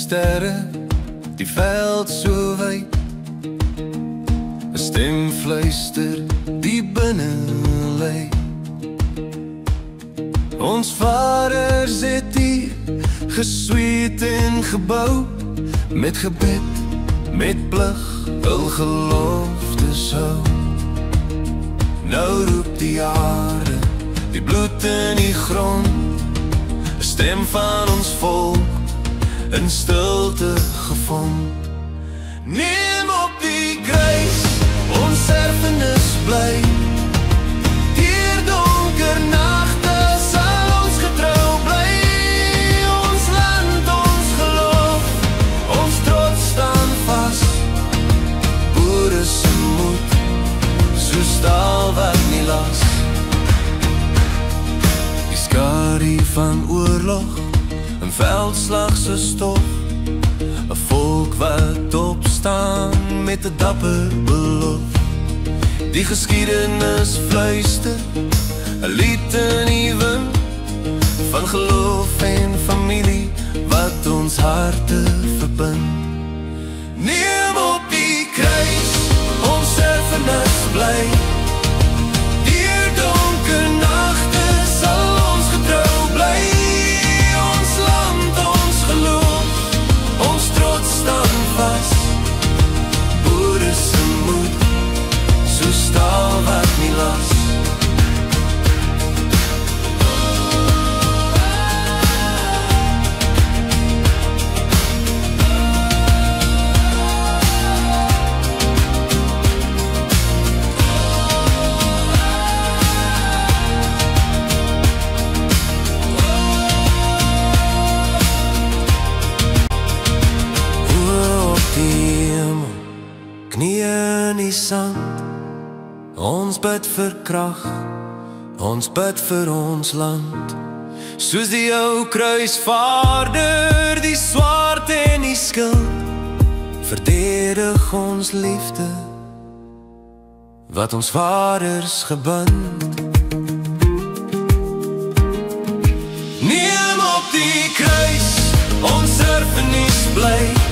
sterre, die veld so wyd. 'n Stem fluister, die binne lê. Ons vaders het hier gesweet en gebou, met gebed, met plig, hul geloftes hou. Nou roep die aarde, die bloed in die grond, 'n stem van ons volk, in stilte gevond. Neem op die kruis, ons erfenis bly. Deur donker nagte sal ons getrou bly. Ons land, ons geloof, ons trots staan vas. Boere se moed, so staal wat nie las. Die skadu van oorlog, 'n veldslag se stof, 'n volk wat opstaan met 'n dapper beloof. Die geskiedenis fluister, 'n lied in die wind, van geloof en familie wat ons harte verbind. Neem op die kruis, ons erfenis bly. Deur donker nagte sal ons getrou bly. Ons land, ons geloof, ons trots staan vas. Boere se moed, so staal wat nie las. Knieë in die sand, ons bid vir krag, ons bid vir ons land. Soos die ou kruisvaarder, die swaard en die skild, verdedig ons liefde, wat ons vaders gebind. Neem op die kruis, ons erfenis bly.